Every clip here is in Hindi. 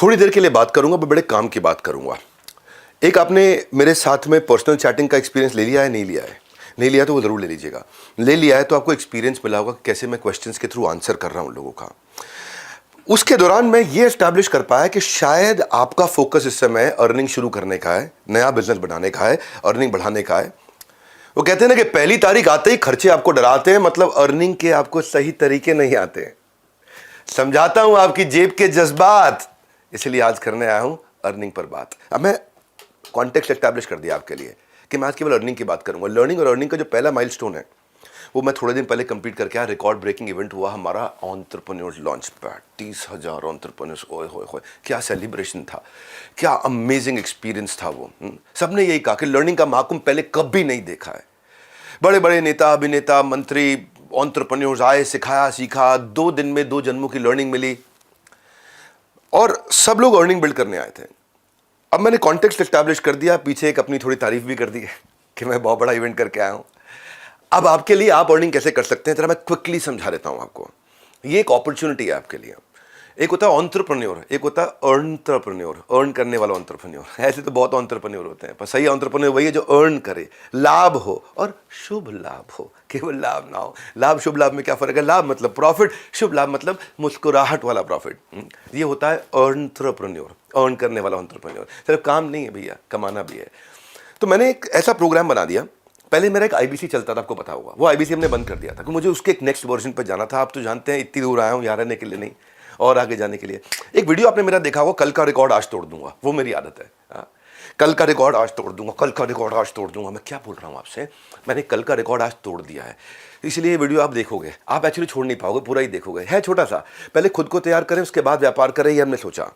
थोड़ी देर के लिए बात करूंगा, बड़े काम की बात करूंगा। एक आपने मेरे साथ में पर्सनल चैटिंग का एक्सपीरियंस ले लिया है, नहीं लिया है? नहीं लिया तो वो ज़रूर ले लीजिएगा। ले लिया है तो आपको एक्सपीरियंस मिला होगा कैसे मैं क्वेश्चंस के थ्रू आंसर कर रहा हूं लोगों का। उसके दौरान मैं ये एस्टैब्लिश कर पाया कि शायद आपका फोकस इस समय अर्निंग शुरू करने का है, नया बिजनेस बनाने का है, अर्निंग बढ़ाने का है। वो कहते हैं ना कि पहली तारीख आते ही खर्चे आपको डराते हैं, मतलब अर्निंग के आपको सही तरीके नहीं आते। समझाता हूं आपकी जेब के जज्बात, इसलिए आज करने आया हूं अर्निंग पर बात। अब मैं कॉन्टेक्स्ट एस्टैब्लिश कर दिया आपके लिए कि मैं आज केवल अर्निंग की बात करूंगा। लर्निंग और अर्निंग का जो पहला माइलस्टोन है वो मैं थोड़े दिन पहले कंप्लीट करके आया। रिकॉर्ड ब्रेकिंग इवेंट हुआ हमारा एंटरप्रेन्योर्स लॉन्च पैड। 30,000 एंटरप्रेन्योर्स, ओए होए होए, क्या सेलिब्रेशन था, क्या अमेजिंग एक्सपीरियंस था वो। सबने यही कहा कि लर्निंग का महाकुंभ पहले कभी नहीं देखा है। बड़े बड़े नेता, अभिनेता, मंत्री, एंटरप्रेन्योर्स आए, सिखाया, सीखा। 2 दिन में 2 जन्मों की लर्निंग मिली और सब लोग अर्निंग बिल्ड करने आए थे। अब मैंने कॉन्टेक्स्ट एस्टैब्लिश कर दिया, पीछे एक अपनी थोड़ी तारीफ भी कर दी कि मैं बहुत बड़ा इवेंट करके आया हूं। अब आपके लिए आप अर्निंग कैसे कर सकते हैं, जरा मैं क्विकली समझा देता हूं आपको। ये एक अपॉर्चुनिटी है आपके लिए। एक होता है एंटरप्रेन्योर, एक होता है एंटरप्रेन्योर, अर्न करने वाला एंटरप्रेन्योर। ऐसे तो बहुत एंटरप्रेन्योर होते हैं, पर सही एंटरप्रेन्योर वही है जो अर्न करे, लाभ हो और शुभ लाभ हो, केवल लाभ ना हो। लाभ शुभ लाभ में क्या फर्क है? लाभ मतलब प्रॉफिट, शुभ लाभ मतलब मुस्कुराहट वाला प्रॉफिट। ये होता है एंटरप्रेन्योर, अर्न करने वाला एंटरप्रेन्योर। सिर्फ काम नहीं है भैया, कमाना भी है। तो मैंने एक ऐसा प्रोग्राम बना दिया। पहले मेरा एक आईबीसी चलता था, आपको पता होगा। वो आईबीसी हमने बंद कर दिया था क्योंकि मुझे उसके एक नेक्स्ट वर्जन पर जाना था। आप तो जानते हैं इतनी दूर आया हूं यहाँ रहने के लिए नहीं, और आगे जाने के लिए। एक वीडियो आपने मेरा देखा होगा, कल का रिकॉर्ड आज तोड़ दूंगा। वो मेरी आदत है। कल का रिकॉर्ड आज तोड़ दूंगा, कल का रिकॉर्ड आज तोड़ दूंगा। मैं क्या बोल रहा हूं आपसे, मैंने कल का रिकॉर्ड आज तोड़ दिया है। इसलिए ये वीडियो आप देखोगे, आप एक्चुअली छोड़ नहीं पाओगे, पूरा ही देखोगे। है छोटा सा, पहले खुद को तैयार करें, उसके बाद व्यापार करें, ये हमने सोचा।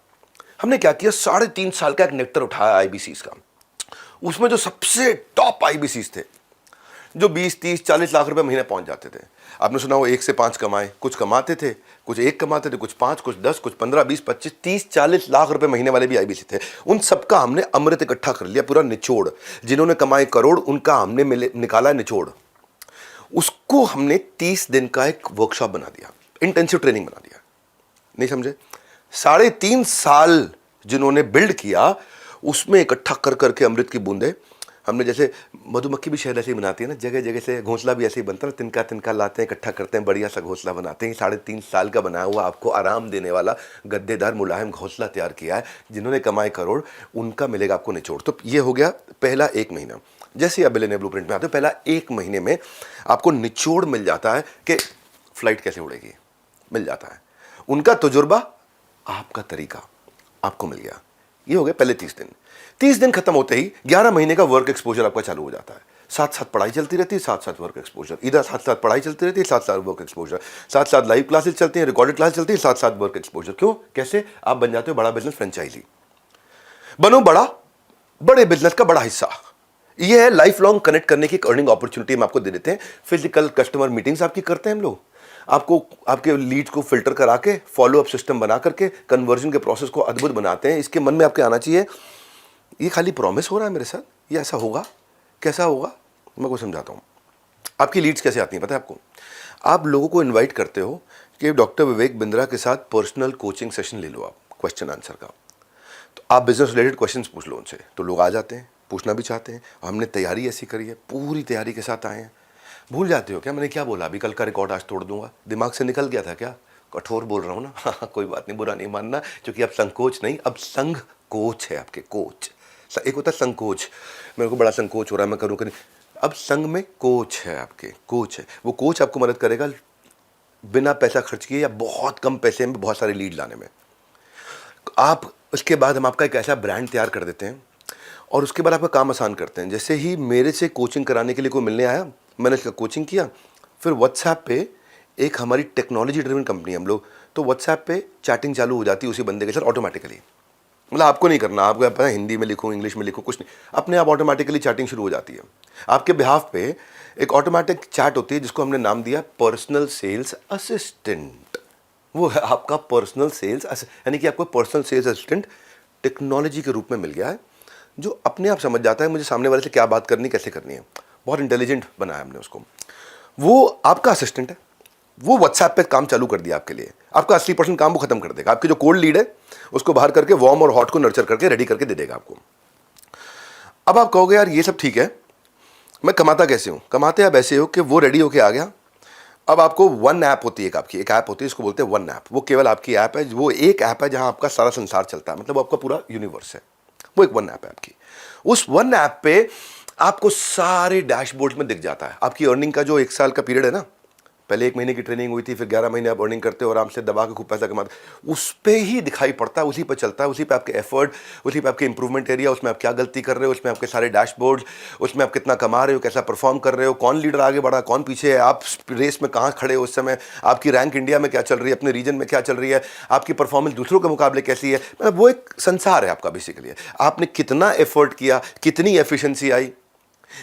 हमने क्या किया, 3.5 साल का एक नेक्टर उठाया आईबीसीज का। उसमें जो सबसे टॉप आईबीसीज थे, जो 20, 30, 40 लाख रुपए महीने पहुंच जाते थे। आपने सुना वो 1 से 5 कमाए, कुछ कमाते थे, कुछ 1 कमाते थे, कुछ 5, कुछ 10, कुछ 15, 20, 25, 30, 40 लाख रुपए महीने वाले भी आईबीसी थे। उन सबका हमने अमृत इकट्ठा कर लिया, पूरा निचोड़। जिन्होंने कमाए करोड़, उनका हमने निकाला निचोड़। उसको हमने 30 दिन का एक वर्कशॉप बना दिया, इंटेंसिव ट्रेनिंग बना दिया। नहीं समझे? 3.5 साल जिन्होंने बिल्ड किया, उसमें इकट्ठा कर करके अमृत की बूंदे हमने, जैसे मधुमक्खी भी शहद ऐसे ही बनाती है ना, जगह जगह से घोंसला भी ऐसे ही बनता है, तिनका तिनका लाते हैं, इकट्ठा करते हैं, बढ़िया सा घोंसला बनाते हैं। 3.5 साल का बनाया हुआ, आपको आराम देने वाला गद्देदार मुलायम घोंसला तैयार किया है। जिन्होंने कमाए करोड़, उनका मिलेगा आपको निचोड़। तो ये हो गया पहला 1 महीना। जैसे आप बिलियनियर ब्लूप्रिंट में आते हो, पहला 1 महीने में आपको निचोड़ मिल जाता है कि फ्लाइट कैसे उड़ेगी, मिल जाता है। उनका तजुर्बा, आपका तरीका आपको मिल गया। ये हो गया पहले 30 दिन। 30 दिन खत्म होते ही 11 महीने का वर्क एक्सपोजर आपका चालू हो जाता है। साथ साथ पढ़ाई चलती रहती है, साथ साथ वर्क एक्सपोजर। इधर साथ साथ पढ़ाई चलती रहती है, साथ साथ वर्क एक्सपोजर। साथ साथ लाइव क्लासेस चलती हैं, रिकॉर्डेड क्लास चलती है, साथ साथ वर्क एक्सपोजर। क्यों? कैसे? आप बन जाते हो बड़ा बिजनेस फ्रेंचाइजी। बनो बड़ा, बड़े बिजनेस का बड़ा हिस्सा। ये है लाइफ लॉन्ग कनेक्ट करने की एक अर्निंग अपॉर्चुनिटी हम आपको दे देते हैं। फिजिकल कस्टमर मीटिंग्स आपकी करते हैं हम लोग। आपको आपके लीड्स को फिल्टर करा के, फॉलो अप सिस्टम बना करके कन्वर्जन के प्रोसेस को अद्भुत बनाते हैं। इसके मन में आपके आना चाहिए, ये खाली प्रॉमिस हो रहा है मेरे साथ, ये ऐसा होगा? कैसा होगा? मैं को समझाता हूँ। आपकी लीड्स कैसे आती हैं पता है आपको? आप लोगों को इनवाइट करते हो कि डॉक्टर विवेक बिंद्रा के साथ पर्सनल कोचिंग सेशन ले लो आप, क्वेश्चन आंसर का। तो आप बिजनेस रिलेटेड क्वेश्चंस पूछ लो उनसे, तो लोग आ जाते हैं, पूछना भी चाहते हैं। हमने तैयारी ऐसी करी है, पूरी तैयारी के साथ आए हैं। भूल जाते हो क्या मैंने क्या बोला? अभी कल का रिकॉर्ड आज तोड़ दूंगा, दिमाग से निकल गया था क्या? कठोर बोल रहा हूँ ना? हाँ, कोई बात नहीं, बुरा नहीं मानना, क्योंकि अब संकोच नहीं, अब संघ कोच है आपके, कोच। एक होता है संकोच, मेरे को बड़ा संकोच हो रहा है, मैं करूँ कि नहीं। अब संघ में कोच है आपके, कोच है। वो कोच आपको मदद करेगा बिना पैसा खर्च किए या बहुत कम पैसे में बहुत सारे लीड लाने में। आप उसके बाद हम आपका एक ऐसा ब्रांड तैयार कर देते हैं और उसके बाद आपका काम आसान करते हैं। जैसे ही मेरे से कोचिंग कराने के लिए कोई मिलने आया, मैंने इसका कोचिंग किया, फिर व्हाट्सएप पे एक हमारी टेक्नोलॉजी ड्रिवन कंपनी हम लोग, तो व्हाट्सएप पे चैटिंग चालू हो जाती है उसी बंदे के साथ ऑटोमेटिकली। मतलब आपको नहीं करना, आपको पता है हिंदी में लिखूँ, इंग्लिश में लिखूँ, कुछ नहीं, अपने आप ऑटोमेटिकली चैटिंग शुरू हो जाती है। आपके बिहाफ पे एक ऑटोमेटिक चैट होती है जिसको हमने नाम दिया पर्सनल सेल्स असिस्टेंट। वो है आपका पर्सनल सेल्स, यानी कि आपको पर्सनल सेल्स असिस्टेंट टेक्नोलॉजी के रूप में मिल गया है, जो अपने आप समझ जाता है मुझे सामने वाले से क्या बात करनी, कैसे करनी है। बहुत इंटेलिजेंट बनाया हमने उसको। वो आपका असिस्टेंट है, वो व्हाट्सएप पे काम चालू कर दिया आपके लिए, आपका 80% काम वो खत्म कर देगा। आपकी जो कोल्ड लीड है उसको बाहर करके वार्म और हॉट को नर्चर करके रेडी करके दे देगा आपको। अब आप कहोगे यार ये सब ठीक है, मैं कमाता कैसे हूं? कमाते आप ऐसे हो कि वो रेडी होके आ गया, अब आपको वन ऐप होती है, आपकी एक ऐप होती है, इसको बोलते हैं वन ऐप। वो केवल आपकी ऐप है, वो एक ऐप है जहां आपका सारा संसार चलता है, मतलब वो आपका पूरा यूनिवर्स है, वो एक वन ऐप है आपकी। उस वन ऐप पे आपको सारे डैशबोर्ड में दिख जाता है आपकी अर्निंग का जो 1 साल का पीरियड है ना, पहले 1 महीने की ट्रेनिंग हुई थी, फिर 11 महीने आप अर्निंग करते हो, आराम से दबा के खूब पैसा कमाते, उस पे ही दिखाई पड़ता है, उसी पे चलता है, उसी पे आपके एफर्ट, उसी पे आपके इंप्रूवमेंट एरिया, उसमें आप क्या गलती कर रहे हो, उसमें आपके सारे डैशबोर्ड, उसमें आप कितना कमा रहे हो, कैसा परफॉर्म कर रहे हो, कौन लीडर आगे बढ़ा, कौन पीछे है, आप रेस में कहाँ खड़े हो उस समय, आपकी रैंक इंडिया में क्या चल रही है, अपने रीजन में क्या चल रही है, आपकी परफॉर्मेंस दूसरों के मुकाबले कैसी है, मतलब वो एक संसार है आपका बेसिकली। आपने कितना एफर्ट किया, कितनी एफिशिएंसी आई।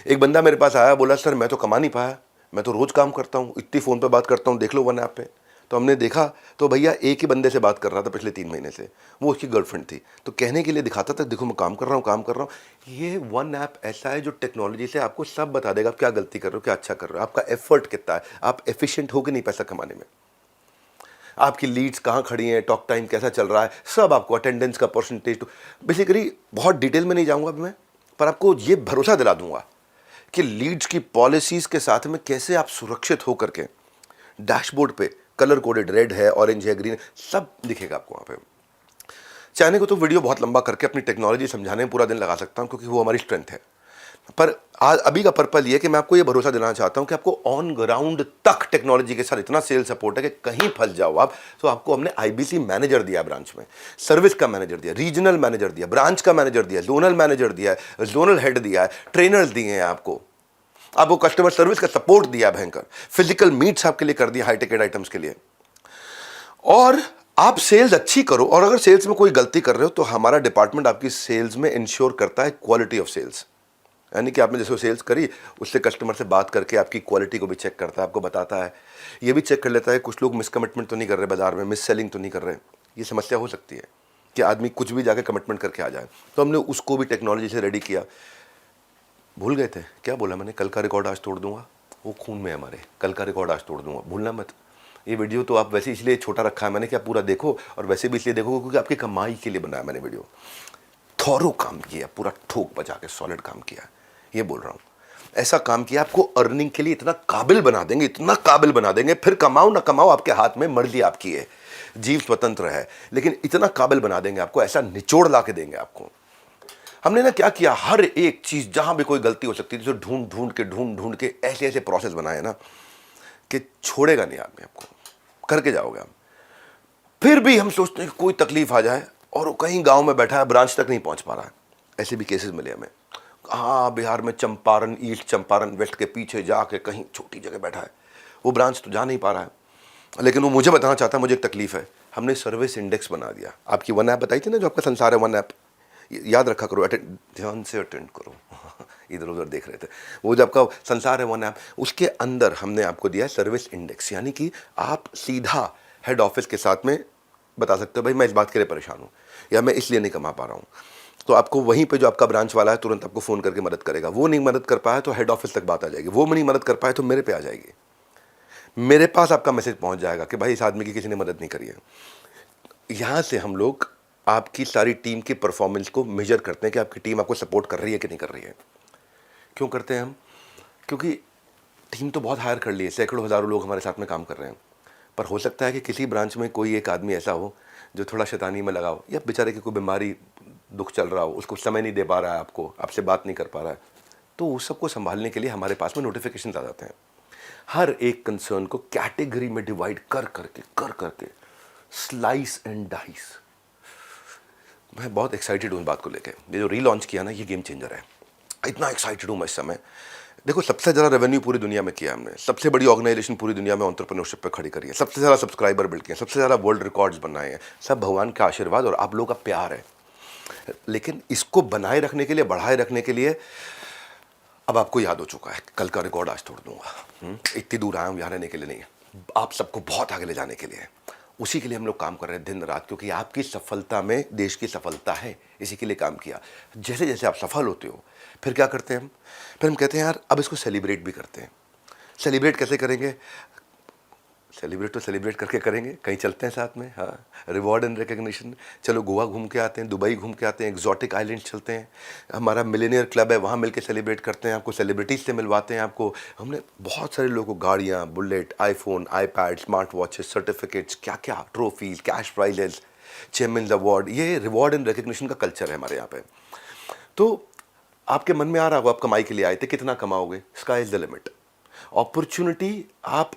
एक बंदा मेरे पास आया, बोला सर मैं तो कमा नहीं पाया, मैं तो रोज काम करता हूँ, इतनी फ़ोन पे बात करता हूँ, देख लो वन ऐप पे। तो हमने देखा तो भैया एक ही बंदे से बात कर रहा था पिछले 3 महीने से, वो उसकी गर्लफ्रेंड थी। तो कहने के लिए दिखाता था देखो मैं काम कर रहा हूँ, काम कर रहा हूँ। ये वन ऐप ऐसा है जो टेक्नोलॉजी से आपको सब बता देगा, आप क्या गलती कर रहे हो, क्या अच्छा कर रहे हो, आपका एफर्ट कितना है, आप एफिशिएंट हो कि नहीं पैसा कमाने में, आपकी लीड्स कहाँ खड़ी हैं, टॉक टाइम कैसा चल रहा है, सब आपको, अटेंडेंस का परसेंटेज। तो बेसिकली बहुत डिटेल में नहीं जाऊँगा मैं, पर आपको ये भरोसा दिला दूंगा कि लीड्स की पॉलिसीज के साथ में कैसे आप सुरक्षित होकर के डैशबोर्ड पे कलर कोडेड, रेड है, ऑरेंज है, ग्रीन है, सब दिखेगा आपको वहाँ पे। चाहने को तो वीडियो बहुत लंबा करके अपनी टेक्नोलॉजी समझाने में पूरा दिन लगा सकता हूँ, क्योंकि वो हमारी स्ट्रेंथ है। पर आज अभी का पर्पल ये कि मैं आपको ये भरोसा दिलाना चाहता हूँ कि आपको ऑन ग्राउंड तक टेक्नोलॉजी के साथ इतना सेल सपोर्ट है कि कहीं फंस जाओ आप तो आपको हमने आईबीसी मैनेजर दिया ब्रांच में, सर्विस का मैनेजर दिया, रीजनल मैनेजर दिया, ब्रांच का मैनेजर दिया, जोनल मैनेजर दिया है, जोनल हेड दिया है, ट्रेनर्स दिए हैं आपको कस्टमर सर्विस का सपोर्ट दिया भयंकर, फिजिकल मीट्स आपके लिए कर दिया हाई टिकट आइटम्स के लिए। और आप सेल्स अच्छी करो, और अगर सेल्स में कोई गलती कर रहे हो तो हमारा डिपार्टमेंट आपकी सेल्स में इंश्योर करता है क्वालिटी ऑफ सेल्स, यानी कि आपने जैसे सेल्स करी उससे कस्टमर से बात करके आपकी क्वालिटी को भी चेक करता है, आपको बताता है, ये भी चेक कर लेता है कुछ लोग मिस कमिटमेंट तो नहीं कर रहे बाजार में, मिस सेलिंग तो नहीं कर रहे। ये समस्या हो सकती है कि आदमी कुछ भी जाके कमिटमेंट करके आ जाए, तो हमने उसको भी टेक्नोलॉजी से रेडी किया। भूल गए थे क्या बोला मैंने, कल का रिकॉर्ड आज तोड़ दूंगा, वो खून में हमारे, कल का रिकॉर्ड आज तोड़ दूंगा, भूलना मत। ये वीडियो तो आप वैसे इसलिए छोटा रखा है मैंने कि आप पूरा देखो, और वैसे भी इसलिए देखो क्योंकि आपकी कमाई के लिए बनाया मैंने वीडियो। थॉरो काम किया, पूरा ठोक बजा के सॉलिड काम किया, ये बोल रहा हूँ। ऐसा काम किया आपको अर्निंग के लिए इतना काबिल बना देंगे, इतना काबिल बना देंगे, फिर कमाओ ना कमाओ आपके हाथ में, मर्जी आपकी है, जीव स्वतंत्र है, लेकिन इतना काबिल बना देंगे आपको, ऐसा निचोड़ ला के देंगे आपको। हमने ना क्या किया, हर एक चीज जहां भी कोई गलती हो सकती थी तो ढूंढ ढूंढ के ऐसे ऐसे प्रोसेस बनाए ना कि छोड़ेगा नहीं आदमी, आपको करके जाओगे हम। फिर भी हम सोचते हैं कि कोई तकलीफ आ जाए और वो कहीं गांव में बैठा है, ब्रांच तक नहीं पहुंच पा रहा है, ऐसे भी केसेस मिले हमें। हाँ, बिहार में चंपारण, ईस्ट चंपारण वेस्ट के पीछे जाके कहीं छोटी जगह बैठा है, वो ब्रांच तो जा नहीं पा रहा है, लेकिन वो मुझे बताना चाहता है मुझे एक तकलीफ है। हमने सर्विस इंडेक्स बना दिया। आपकी वन ऐप बताई थी ना जो आपका संसार है, वन ऐप याद रखा करो, ध्यान से अटेंड करो इधर उधर देख रहे थे, वो जो आपका संसार है वन ऐप, उसके अंदर हमने आपको दिया सर्विस इंडेक्स, यानी कि आप सीधा हेड ऑफिस के साथ में बता सकते हो भाई मैं इस बात के लिए परेशान हूँ या मैं इसलिए नहीं कमा पा रहा हूँ, तो आपको वहीं पे जो आपका ब्रांच वाला है तुरंत आपको फ़ोन करके मदद करेगा। वो नहीं मदद कर पाया तो हेड ऑफिस तक बात आ जाएगी, वो नहीं मदद कर पाए तो मेरे पे आ जाएगी, मेरे पास आपका मैसेज पहुंच जाएगा कि भाई इस आदमी की किसी ने मदद नहीं करी है। यहाँ से हम लोग आपकी सारी टीम की परफॉर्मेंस को मेजर करते हैं कि आपकी टीम आपको सपोर्ट कर रही है कि नहीं कर रही है। क्यों करते हैं हम? क्योंकि टीम तो बहुत हायर कर ली है, सैकड़ों हज़ारों लोग हमारे साथ में काम कर रहे हैं, पर हो सकता है कि किसी ब्रांच में कोई एक आदमी ऐसा हो जो थोड़ा शैतानी में लगा हो, या बेचारे की कोई बीमारी दुख चल रहा हो, उसको समय नहीं दे पा रहा है, आपको आपसे बात नहीं कर पा रहा है, तो उस सबको संभालने के लिए हमारे पास में नोटिफिकेशन आ जाते हैं। हर एक कंसर्न को कैटेगरी में डिवाइड कर करके स्लाइस एंड डाइस। मैं बहुत एक्साइटेड हूँ इस बात को लेके, ये जो रीलॉन्च किया ना ये गेम चेंजर है, इतना एक्साइटेड हूँ मैं इस समय। देखो सबसे ज़्यादा रेवेन्यू पूरी दुनिया में किया हमने, सबसे बड़ी ऑर्गेनाइजेशन पूरी दुनिया में एंटरप्रेन्योरशिप पे खड़ी करी है, सबसे ज़्यादा सब्सक्राइबर बिल्ड किए, सबसे ज़्यादा वर्ल्ड रिकॉर्ड्स बनाए हैं, सब भगवान का आशीर्वाद और आप लोगों का प्यार है। लेकिन इसको बनाए रखने के लिए, बढ़ाए रखने के लिए अब आपको याद हो चुका है, कल का रिकॉर्ड आज तोड़ दूंगा। इतनी दूर आया हूँ यहाँ रहने के लिए नहीं, आप सबको बहुत आगे ले जाने के लिए, उसी के लिए हम लोग काम कर रहे हैं दिन रात, क्योंकि आपकी सफलता में देश की सफलता है, इसी के लिए काम किया। जैसे जैसे आप सफल होते हो फिर क्या करते हैं हम, फिर हम कहते हैं यार अब इसको सेलिब्रेट भी करते हैं। सेलिब्रेट कैसे करेंगे? सेलिब्रेट तो सेलिब्रेट करके करेंगे, कहीं चलते हैं साथ में। हाँ, रिवॉर्ड एंड रिकग्निशन, चलो गोवा घूम के आते हैं, दुबई घूम के आते हैं, एक्जॉटिक आइलैंड चलते हैं, हमारा मिलेनियर क्लब है वहाँ मिलके सेलिब्रेट करते हैं, आपको सेलिब्रिटीज से मिलवाते हैं। आपको हमने बहुत सारे लोगों को गाड़ियाँ, bullet, iPhone, iPad, smart watches, certificates, क्या क्या trophies, cash prices, chairman award, ये रिवॉर्ड एंड रिकग्निशन का कल्चर है हमारे यहाँ पे। तो आपके मन में आ रहा होगा आप कमाई के लिए आए थे, कितना कमाओगे, sky is the limit. Opportunity, आप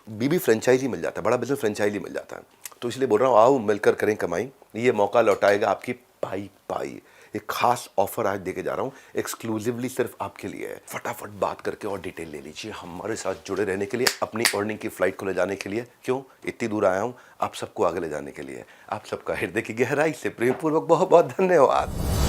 बीबी फ्रेंचाइजी मिल जाता है, बड़ा बिजनेस फ्रेंचाइजी मिल जाता है। तो इसलिए बोल रहा हूँ आओ मिलकर करें कमाई, ये मौका लौटाएगा आपकी पाई पाई। एक खास ऑफर आज देके जा रहा हूँ, एक्सक्लूसिवली सिर्फ आपके लिए है। फटाफट बात करके और डिटेल ले लीजिए हमारे साथ जुड़े रहने के लिए, अपनी अर्निंग की फ्लाइट को ले जाने के लिए। क्यों इतनी दूर आया हूँ, आप सबको आगे ले जाने के लिए। आप सबका हृदय की गहराई से प्रेमपूर्वक बहुत बहुत धन्यवाद।